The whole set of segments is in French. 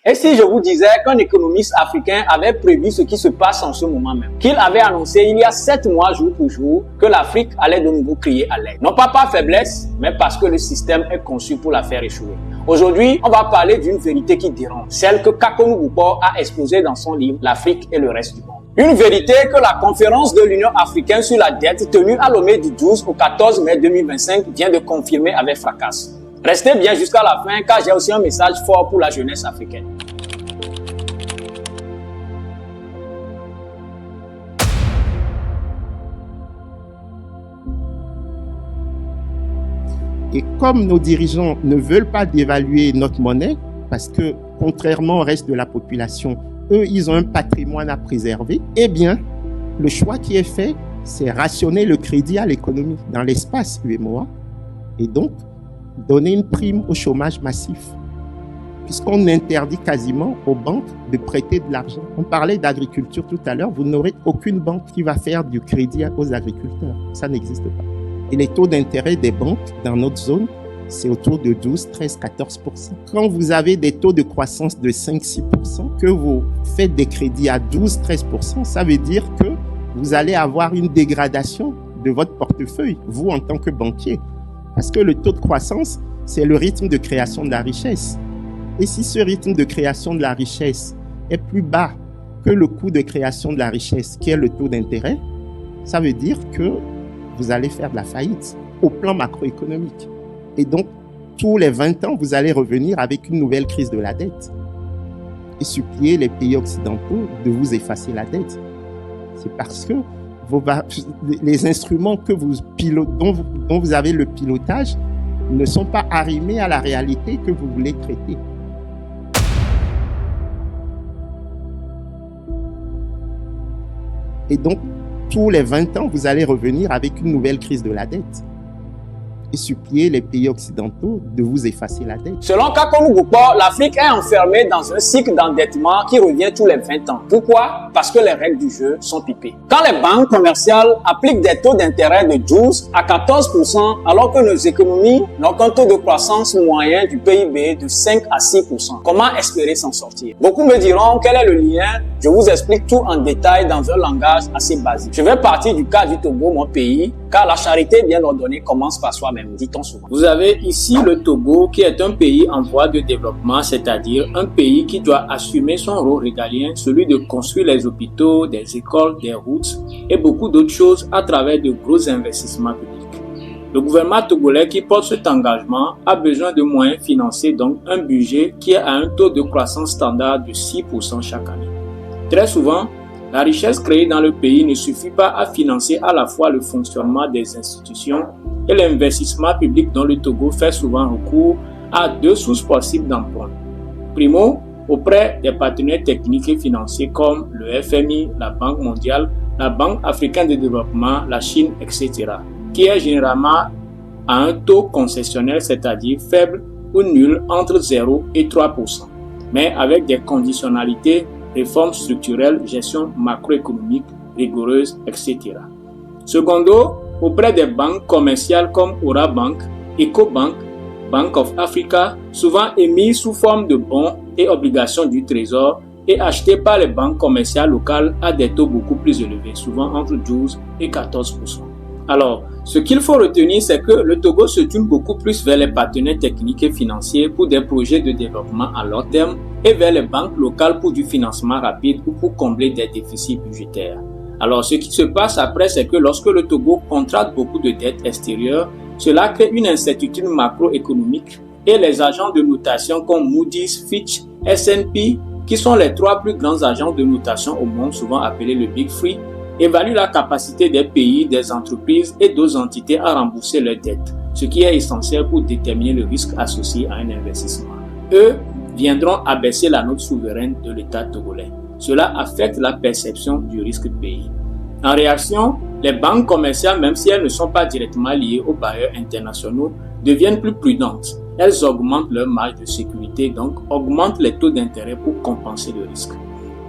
Et si je vous disais qu'un économiste africain avait prévu ce qui se passe en ce moment même, qu'il avait annoncé il y a 7 mois jour pour jour que l'Afrique allait de nouveau crier à l'aide. Non pas par faiblesse, mais parce que le système est conçu pour la faire échouer. Aujourd'hui, on va parler d'une vérité qui dérange, celle que Kakonou Boupo a exposée dans son livre « L'Afrique et le reste du monde ». Une vérité que la conférence de l'Union africaine sur la dette tenue à Lomé du 12 au 14 mai 2025 vient de confirmer avec fracas. Restez bien jusqu'à la fin car j'ai aussi un message fort pour la jeunesse africaine. Et comme nos dirigeants ne veulent pas dévaluer notre monnaie, parce que contrairement au reste de la population, eux, ils ont un patrimoine à préserver, eh bien, le choix qui est fait, c'est rationner le crédit à l'économie dans l'espace UEMOA et donc donner une prime au chômage massif, puisqu'on interdit quasiment aux banques de prêter de l'argent. On parlait d'agriculture tout à l'heure, vous n'aurez aucune banque qui va faire du crédit aux agriculteurs. Ça n'existe pas. Et les taux d'intérêt des banques dans notre zone, c'est autour de 12, 13, 14%. Quand vous avez des taux de croissance de 5, 6%, que vous faites des crédits à 12, 13%, ça veut dire que vous allez avoir une dégradation de votre portefeuille, vous en tant que banquier. Parce que le taux de croissance, c'est le rythme de création de la richesse. Et si ce rythme de création de la richesse est plus bas que le coût de création de la richesse, qui est le taux d'intérêt, ça veut dire que vous allez faire de la faillite au plan macroéconomique. Et donc, tous les 20 ans, vous allez revenir avec une nouvelle crise de la dette et supplier les pays occidentaux de vous effacer la dette. C'est parce que les instruments que dont vous avez le pilotage ne sont pas arrimés à la réalité que vous voulez traiter. Et donc, tous les 20 ans, vous allez revenir avec une nouvelle crise de la dette et supplier les pays occidentaux de vous effacer la dette. Selon Kakonou Boupo, l'Afrique est enfermée dans un cycle d'endettement qui revient tous les 20 ans. Pourquoi? Parce que les règles du jeu sont pipées. Quand les banques commerciales appliquent des taux d'intérêt de 12 à 14%, alors que nos économies n'ont qu'un taux de croissance moyen du PIB de 5 à 6%, comment espérer s'en sortir? Beaucoup me diront quel est le lien. Je vous explique tout en détail dans un langage assez basique. Je vais partir du cas du Togo, mon pays, car la charité bien ordonnée commence par soi-même, dit-on souvent. Vous avez ici le Togo qui est un pays en voie de développement, c'est-à-dire un pays qui doit assumer son rôle régalien, celui de construire les hôpitaux, des écoles, des routes et beaucoup d'autres choses à travers de gros investissements publics. Le gouvernement togolais qui porte cet engagement a besoin de moyens financiers, donc un budget qui est à un taux de croissance standard de 6% chaque année. Très souvent, la richesse créée dans le pays ne suffit pas à financer à la fois le fonctionnement des institutions et l'investissement public dont le Togo fait souvent recours à 2 sources possibles d'emprunt. Primo, auprès des partenaires techniques et financiers comme le FMI, la Banque mondiale, la Banque africaine de développement, la Chine, etc., qui est généralement à un taux concessionnel, c'est-à-dire faible ou nul entre 0 et 3%, mais avec des conditionnalités, réformes structurelles, gestion macroéconomique rigoureuse, etc. Secondo, auprès des banques commerciales comme Aura Bank, Ecobank, Bank of Africa, souvent émises sous forme de bons et obligations du Trésor et achetées par les banques commerciales locales à des taux beaucoup plus élevés, souvent entre 12 et 14%. Alors, ce qu'il faut retenir, c'est que le Togo se tourne beaucoup plus vers les partenaires techniques et financiers pour des projets de développement à long terme et vers les banques locales pour du financement rapide ou pour combler des déficits budgétaires. Alors, ce qui se passe après, c'est que lorsque le Togo contracte beaucoup de dettes extérieures, cela crée une incertitude macroéconomique et les agents de notation comme Moody's, Fitch, S&P, qui sont les 3 plus grands agents de notation au monde, souvent appelés le Big Three, évaluent la capacité des pays, des entreprises et d'autres entités à rembourser leurs dettes, ce qui est essentiel pour déterminer le risque associé à un investissement. Eux viendront abaisser la note souveraine de l'État togolais. Cela affecte la perception du risque du pays. En réaction, les banques commerciales, même si elles ne sont pas directement liées aux bailleurs internationaux, deviennent plus prudentes. Elles augmentent leur marge de sécurité, donc augmentent les taux d'intérêt pour compenser le risque.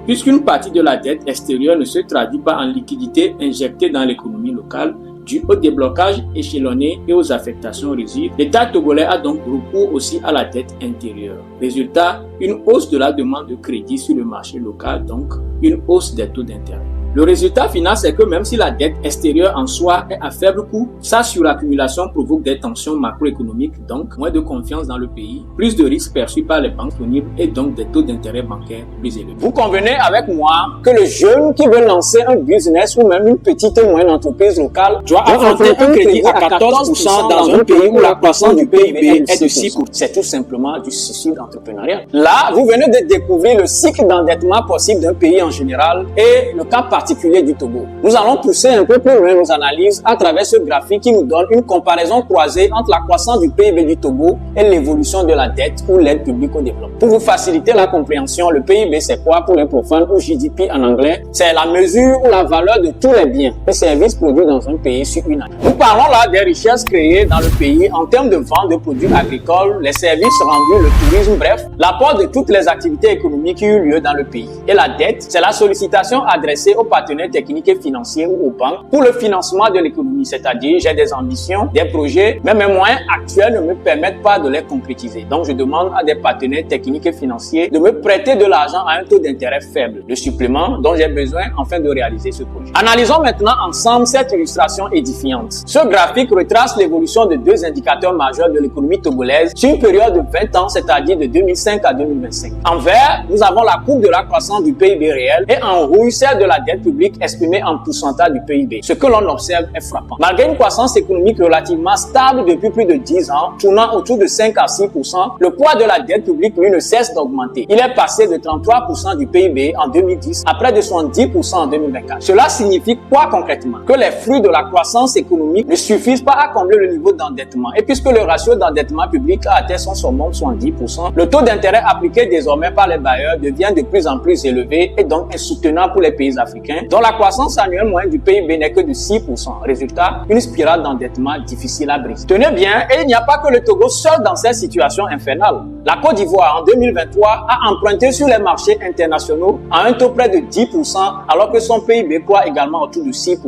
Puisqu'une partie de la dette extérieure ne se traduit pas en liquidité injectée dans l'économie locale, dû au déblocage échelonné et aux affectations résidues, l'État togolais a donc recours aussi à la dette intérieure. Résultat, une hausse de la demande de crédit sur le marché local, donc une hausse des taux d'intérêt. Le résultat final, c'est que même si la dette extérieure en soi est à faible coût, sa suraccumulation provoque des tensions macroéconomiques, donc moins de confiance dans le pays, plus de risques perçus par les banques disponibles et donc des taux d'intérêt bancaires plus élevés. Vous convenez avec moi que le jeune qui veut lancer un business ou même une petite ou moyenne entreprise locale doit affronter un crédit à 14% dans un pays où la croissance du PIB est de 6%. C'est tout simplement du suicide entrepreneurial. Là, vous venez de découvrir le cycle d'endettement possible d'un pays en général et le cas particulier du Togo. Nous allons pousser un peu plus loin nos analyses à travers ce graphique qui nous donne une comparaison croisée entre la croissance du PIB du Togo et l'évolution de la dette ou l'aide publique au développement. Pour vous faciliter la compréhension, le PIB c'est quoi pour les profanes ou GDP en anglais? C'est la mesure ou la valeur de tous les biens et services produits dans un pays sur une année. Nous parlons là des richesses créées dans le pays en termes de vente de produits agricoles, les services rendus, le tourisme, bref, l'apport de toutes les activités économiques qui ont eu lieu dans le pays. Et la dette, c'est la sollicitation adressée aux partenaires techniques et financiers ou aux banques pour le financement de l'économie, c'est-à-dire j'ai des ambitions, des projets, mais mes moyens actuels ne me permettent pas de les concrétiser. Donc je demande à des partenaires techniques et financiers de me prêter de l'argent à un taux d'intérêt faible, le supplément dont j'ai besoin afin de réaliser ce projet. Analysons maintenant ensemble cette illustration édifiante. Ce graphique retrace l'évolution de deux indicateurs majeurs de l'économie togolaise sur une période de 20 ans, c'est-à-dire de 2005 à 2025. En vert, nous avons la courbe de la croissance du PIB réel et en rouge, celle de la dette publique exprimée en pourcentage du PIB. Ce que l'on observe est frappant. Malgré une croissance économique relativement stable depuis plus de 10 ans, tournant autour de 5 à 6%, le poids de la dette publique, lui, ne cesse d'augmenter. Il est passé de 33% du PIB en 2010 à près de 70% en 2024. Cela signifie quoi concrètement? Que les fruits de la croissance économique ne suffisent pas à combler le niveau d'endettement. Et puisque le ratio d'endettement public a atteint son summum, soit 10%, le taux d'intérêt appliqué désormais par les bailleurs devient de plus en plus élevé et donc insoutenable pour les pays africains, dont la croissance annuelle moyenne du PIB n'est que de 6%. Résultat, une spirale d'endettement difficile à briser. Tenez bien, et il n'y a pas que le Togo seul dans cette situation infernale. La Côte d'Ivoire, en 2023, a emprunté sur les marchés internationaux à un taux près de 10%, alors que son PIB croît également autour de 6%.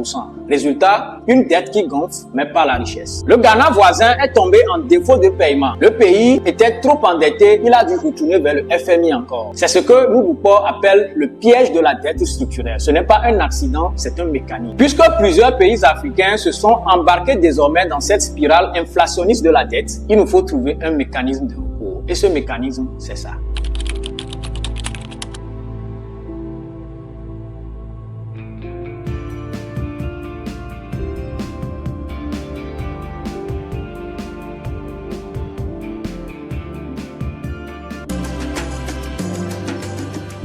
Résultat, une dette qui gonfle, mais pas la richesse. Le Ghana voisin est tombé en défaut de paiement. Le pays était trop endetté, il a dû retourner vers le FMI encore. C'est ce que Nouboupo appelle le piège de la dette structurelle. Ce n'est pas un accident, c'est un mécanisme. Puisque plusieurs pays africains se sont embarqués désormais dans cette spirale inflationniste de la dette, il nous faut trouver un mécanisme de recours. Et ce mécanisme, c'est ça.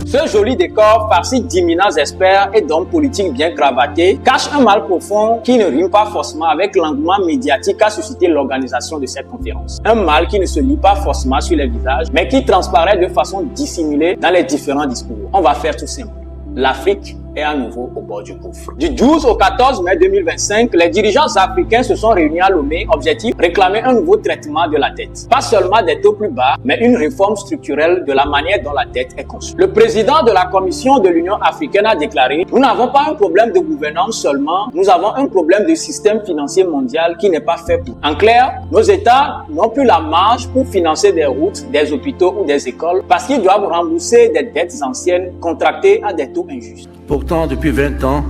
Ce joli décor farci d'imminents experts et d'hommes politiques bien cravatés cache un mal profond qui ne rime pas forcément avec l'engouement médiatique qu'a suscité l'organisation de cette conférence. Un mal qui ne se lit pas forcément sur les visages, mais qui transparaît de façon dissimulée dans les différents discours. On va faire tout simple. L'Afrique est à nouveau au bord du gouffre. Du 12 au 14 mai 2025, les dirigeants africains se sont réunis à Lomé, objectif réclamer un nouveau traitement de la dette. Pas seulement des taux plus bas, mais une réforme structurelle de la manière dont la dette est conçue. Le président de la Commission de l'Union africaine a déclaré: nous n'avons pas un problème de gouvernance seulement, nous avons un problème de système financier mondial qui n'est pas fait pour. En clair, nos États n'ont plus la marge pour financer des routes, des hôpitaux ou des écoles parce qu'ils doivent rembourser des dettes anciennes contractées à des taux injustes. Pourtant, depuis 20 ans,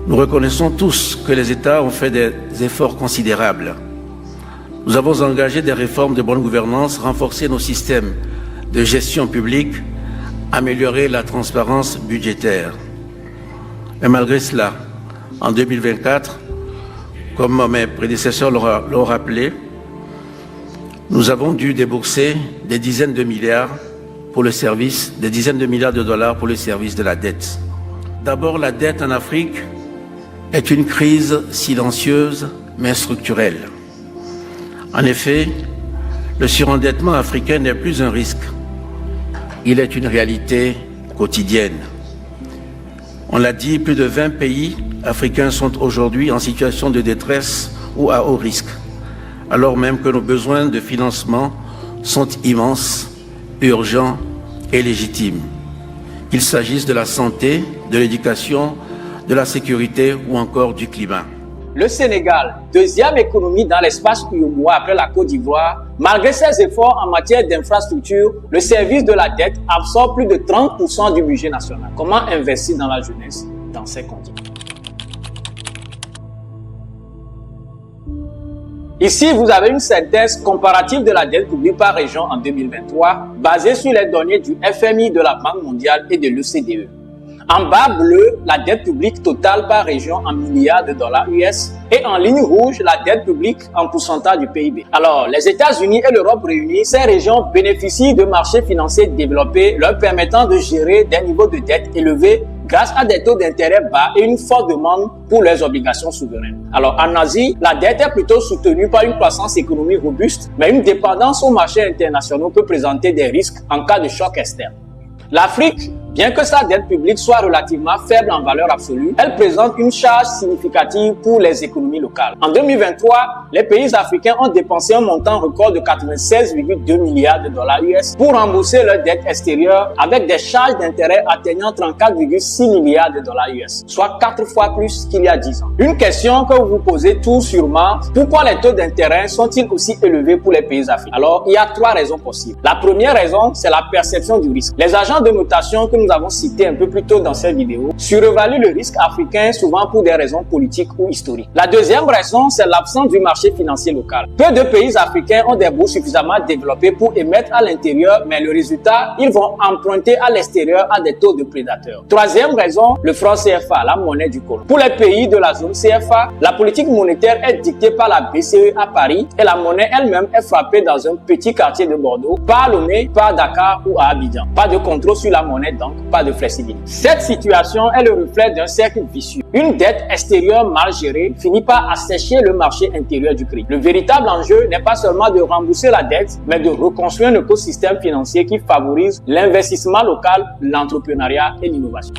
nous reconnaissons tous que les États ont fait des efforts considérables. Nous avons engagé des réformes de bonne gouvernance, renforcé nos systèmes de gestion publique, amélioré la transparence budgétaire. Mais malgré cela, en 2024, comme mes prédécesseurs l'ont rappelé, nous avons dû débourser des dizaines de milliards pour le service, des dizaines de milliards de dollars pour le service de la dette. D'abord, la dette en Afrique est une crise silencieuse mais structurelle. En effet, le surendettement africain n'est plus un risque, il est une réalité quotidienne. On l'a dit, plus de 20 pays africains sont aujourd'hui en situation de détresse ou à haut risque, alors même que nos besoins de financement sont immenses, urgents et légitimes, qu'il s'agisse de la santé, de l'éducation, de la sécurité ou encore du climat. Le Sénégal, deuxième économie dans l'espace UEMOA après la Côte d'Ivoire, malgré ses efforts en matière d'infrastructure, le service de la dette absorbe plus de 30% du budget national. Comment investir dans la jeunesse dans ces conditions? Ici, vous avez une synthèse comparative de la dette publique par région en 2023, basée sur les données du FMI, de la Banque mondiale et de l'OCDE. En bas bleu, la dette publique totale par région en milliards de dollars US et en ligne rouge, la dette publique en pourcentage du PIB. Alors, les États-Unis et l'Europe réunis, ces régions bénéficient de marchés financiers développés leur permettant de gérer des niveaux de dette élevés grâce à des taux d'intérêt bas et une forte demande pour leurs obligations souveraines. Alors, en Asie, la dette est plutôt soutenue par une croissance économique robuste, mais une dépendance aux marchés internationaux peut présenter des risques en cas de choc externe. L'Afrique, bien que sa dette publique soit relativement faible en valeur absolue, elle présente une charge significative pour les économies locales. En 2023, les pays africains ont dépensé un montant record de 96,2 milliards de dollars US pour rembourser leur dette extérieure avec des charges d'intérêt atteignant 34,6 milliards de dollars US, soit 4 fois plus qu'il y a 10 ans. Une question que vous vous posez tout sûrement, pourquoi les taux d'intérêt sont-ils aussi élevés pour les pays africains? Alors, il y a 3 raisons possibles. La première raison, c'est la perception du risque. Les agents de notation que nous avons cités un peu plus tôt dans cette vidéo surévaluent le risque africain souvent pour des raisons politiques ou historiques. La deuxième raison, c'est l'absence du marché financier local. Peu de pays africains ont des bourses suffisamment développées pour émettre à l'intérieur, mais le résultat, ils vont emprunter à l'extérieur à des taux de prédateurs. Troisième raison, le franc CFA, la monnaie du colon. Pour les pays de la zone CFA, la politique monétaire est dictée par la BCE à Paris et la monnaie elle-même est frappée dans un petit quartier de Bordeaux, pas à Lomé, pas à Dakar ou à Abidjan. Pas de contrôle sur la monnaie, donc pas de flexibilité. Cette situation est le reflet d'un cercle vicieux. Une dette extérieure mal gérée finit par assécher le marché intérieur du crédit. Le véritable enjeu n'est pas seulement de rembourser la dette, mais de reconstruire un écosystème financier qui favorise l'investissement local, l'entrepreneuriat et l'innovation.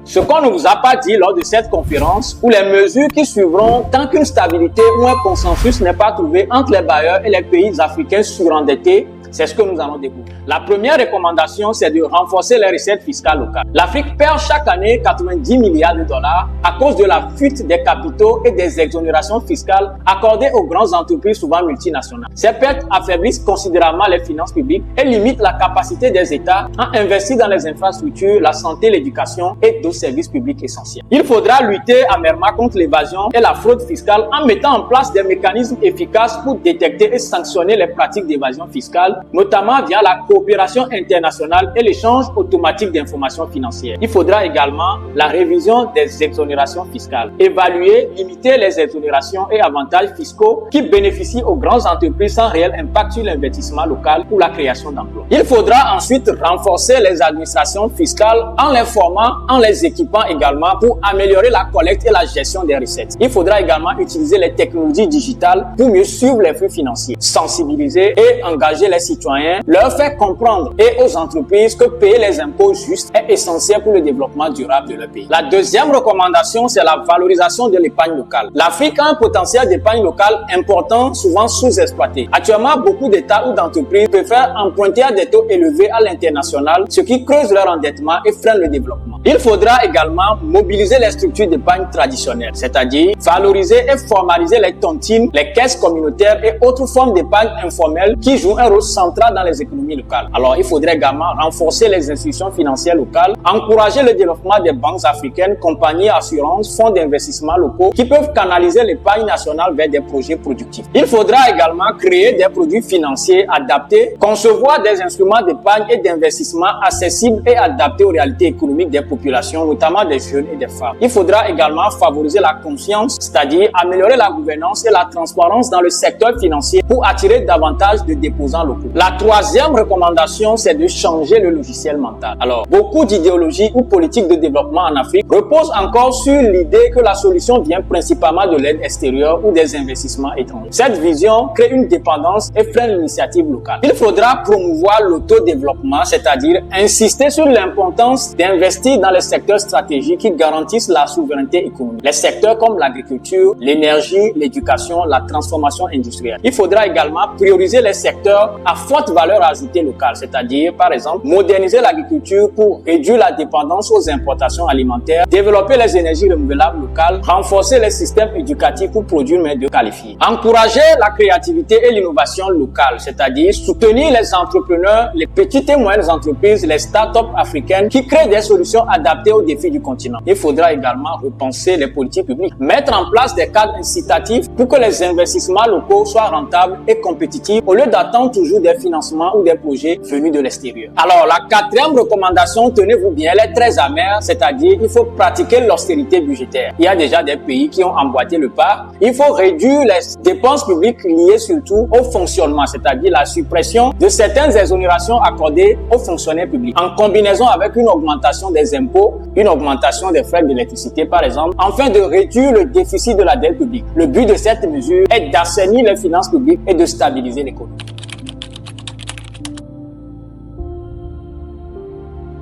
Ce qu'on ne vous a pas dit lors de cette conférence, ou les mesures qui suivront tant qu'une stabilité ou un consensus n'est pas trouvé entre les bailleurs et les pays africains surendettés, c'est ce que nous allons découvrir. La première recommandation, c'est de renforcer les recettes fiscales locales. L'Afrique perd chaque année 90 milliards de dollars à cause de la fuite des capitaux et des exonérations fiscales accordées aux grandes entreprises souvent multinationales. Ces pertes affaiblissent considérablement les finances publiques et limitent la capacité des États à investir dans les infrastructures, la santé, l'éducation et d'autres services publics essentiels. Il faudra lutter amèrement contre l'évasion et la fraude fiscale en mettant en place des mécanismes efficaces pour détecter et sanctionner les pratiques d'évasion fiscale, notamment via la coopération internationale et l'échange automatique d'informations financières. Il faudra également la révision des exonérations fiscales, évaluer, limiter les exonérations et avantages fiscaux qui bénéficient aux grandes entreprises sans réel impact sur l'investissement local ou la création d'emplois. Il faudra ensuite renforcer les administrations fiscales en les formant, en les équipant également pour améliorer la collecte et la gestion des recettes. Il faudra également utiliser les technologies digitales pour mieux suivre les flux financiers, sensibiliser et engager les citoyens, leur faire comprendre et aux entreprises que payer les impôts justes est essentiel pour le développement durable de leur pays. La deuxième recommandation, c'est la valorisation de l'épargne locale. L'Afrique a un potentiel d'épargne locale important, souvent sous-exploité. Actuellement, beaucoup d'États ou d'entreprises préfèrent emprunter à des taux élevés à l'international, ce qui creuse leur endettement et freine le développement. Il faudra également mobiliser les structures d'épargne traditionnelles, c'est-à-dire valoriser et formaliser les tontines, les caisses communautaires et autres formes d'épargne informelle qui jouent un rôle central dans les économies locales. Alors, il faudrait également renforcer les institutions financières locales, encourager le développement des banques africaines, compagnies, assurances, fonds d'investissement locaux qui peuvent canaliser l'épargne nationale vers des projets productifs. Il faudra également créer des produits financiers adaptés, concevoir des instruments d'épargne et d'investissement accessibles et adaptés aux réalités économiques des populations, notamment des jeunes et des femmes. Il faudra également favoriser la confiance, c'est-à-dire améliorer la gouvernance et la transparence dans le secteur financier pour attirer davantage de déposants locaux. La troisième recommandation, c'est de changer le logiciel mental. Alors, beaucoup d'idéologies ou politiques de développement en Afrique reposent encore sur l'idée que la solution vient principalement de l'aide extérieure ou des investissements étrangers. Cette vision crée une dépendance et freine l'initiative locale. Il faudra promouvoir l'autodéveloppement, c'est-à-dire insister sur l'importance d'investir dans les secteurs stratégiques qui garantissent la souveraineté économique. Les secteurs comme l'agriculture, l'énergie, l'éducation, la transformation industrielle. Il faudra également prioriser les secteurs à à forte valeur ajoutée locale, c'est-à-dire, par exemple, moderniser l'agriculture pour réduire la dépendance aux importations alimentaires, développer les énergies renouvelables locales, renforcer les systèmes éducatifs pour produire main-d'œuvre qualifiée, encourager la créativité et l'innovation locale, c'est-à-dire soutenir les entrepreneurs, les petites et moyennes entreprises, les start-up africaines qui créent des solutions adaptées aux défis du continent. Il faudra également repenser les politiques publiques, mettre en place des cadres incitatifs pour que les investissements locaux soient rentables et compétitifs au lieu d'attendre toujours des financements ou des projets venus de l'extérieur. Alors, la quatrième recommandation, tenez-vous bien, elle est très amère, c'est-à-dire il faut pratiquer l'austérité budgétaire. Il y a déjà des pays qui ont emboîté le pas. Il faut réduire les dépenses publiques liées surtout au fonctionnement, c'est-à-dire la suppression de certaines exonérations accordées aux fonctionnaires publics, en combinaison avec une augmentation des impôts, une augmentation des frais d'électricité par exemple, afin de réduire le déficit de la dette publique. Le but de cette mesure est d'assainir les finances publiques et de stabiliser l'économie.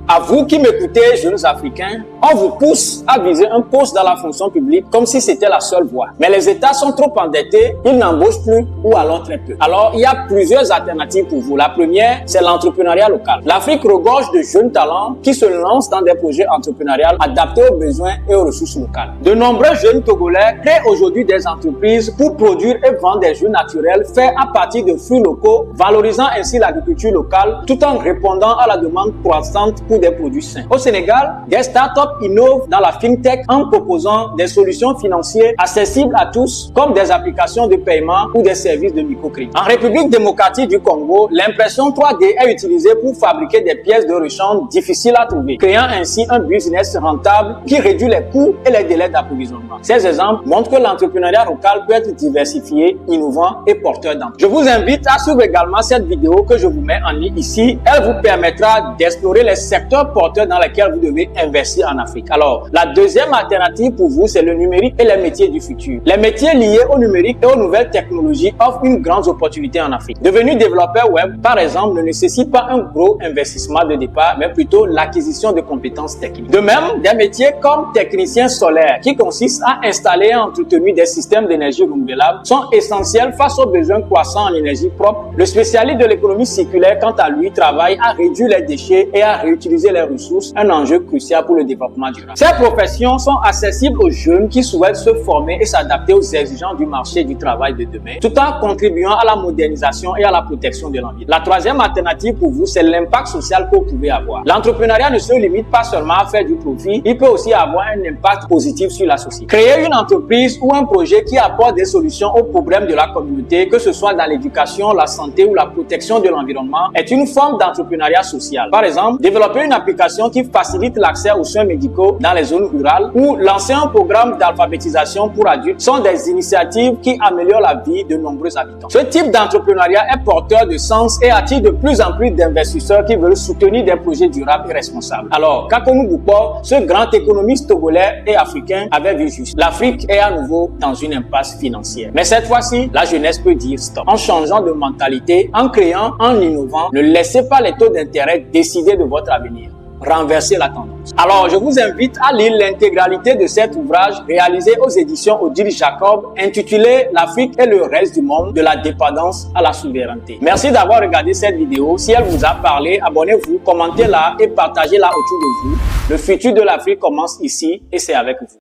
À vous qui m'écoutez, jeunes Africains, on vous pousse à viser un poste dans la fonction publique comme si c'était la seule voie. Mais les États sont trop endettés, ils n'embauchent plus ou alors très peu. Alors, il y a plusieurs alternatives pour vous. La première, c'est l'entrepreneuriat local. L'Afrique regorge de jeunes talents qui se lancent dans des projets entrepreneuriaux adaptés aux besoins et aux ressources locales. De nombreux jeunes Togolais créent aujourd'hui des entreprises pour produire et vendre des jus naturels faits à partir de fruits locaux, valorisant ainsi l'agriculture locale tout en répondant à la demande croissante pour des produits sains. Au Sénégal, des startups innovent dans la fintech en proposant des solutions financières accessibles à tous, comme des applications de paiement ou des services de microcrédit. En République démocratique du Congo, l'impression 3D est utilisée pour fabriquer des pièces de rechange difficiles à trouver, créant ainsi un business rentable qui réduit les coûts et les délais d'approvisionnement. Ces exemples montrent que l'entrepreneuriat local peut être diversifié, innovant et porteur d'emplois. Je vous invite à suivre également cette vidéo que je vous mets en ligne ici. Elle vous permettra d'explorer les secteurs porteurs dans lesquels vous devez investir en Afrique. Alors, la deuxième alternative pour vous, c'est le numérique et les métiers du futur. Les métiers liés au numérique et aux nouvelles technologies offrent une grande opportunité en Afrique. Devenir développeur web, par exemple, ne nécessite pas un gros investissement de départ, mais plutôt l'acquisition de compétences techniques. De même, des métiers comme technicien solaire, qui consiste à installer et entretenir des systèmes d'énergie renouvelable, sont essentiels face aux besoins croissants en énergie propre. Le spécialiste de l'économie circulaire, quant à lui, travaille à réduire les déchets et à réutiliser les ressources, un enjeu crucial pour le développement durable. Ces professions sont accessibles aux jeunes qui souhaitent se former et s'adapter aux exigences du marché du travail de demain, tout en contribuant à la modernisation et à la protection de l'environnement. La troisième alternative pour vous, c'est l'impact social que vous pouvez avoir. L'entrepreneuriat ne se limite pas seulement à faire du profit, il peut aussi avoir un impact positif sur la société. Créer une entreprise ou un projet qui apporte des solutions aux problèmes de la communauté, que ce soit dans l'éducation, la santé ou la protection de l'environnement, est une forme d'entrepreneuriat social. Par exemple, développer une application qui facilite l'accès aux soins médicaux dans les zones rurales ou lancer un programme d'alphabétisation pour adultes sont des initiatives qui améliorent la vie de nombreux habitants. Ce type d'entrepreneuriat est porteur de sens et attire de plus en plus d'investisseurs qui veulent soutenir des projets durables et responsables. Alors, Kakonou Boupo, ce grand économiste togolais et africain, avait vu juste. L'Afrique est à nouveau dans une impasse financière. Mais cette fois-ci, la jeunesse peut dire stop. En changeant de mentalité, en créant, en innovant, ne laissez pas les taux d'intérêt décider de votre avenir. Renverser la tendance. Alors, je vous invite à lire l'intégralité de cet ouvrage réalisé aux éditions Odile Jacob, intitulé L'Afrique et le reste du monde, de la dépendance à la souveraineté. Merci d'avoir regardé cette vidéo. Si elle vous a parlé, abonnez-vous, commentez-la et partagez-la autour de vous. Le futur de l'Afrique commence ici et c'est avec vous.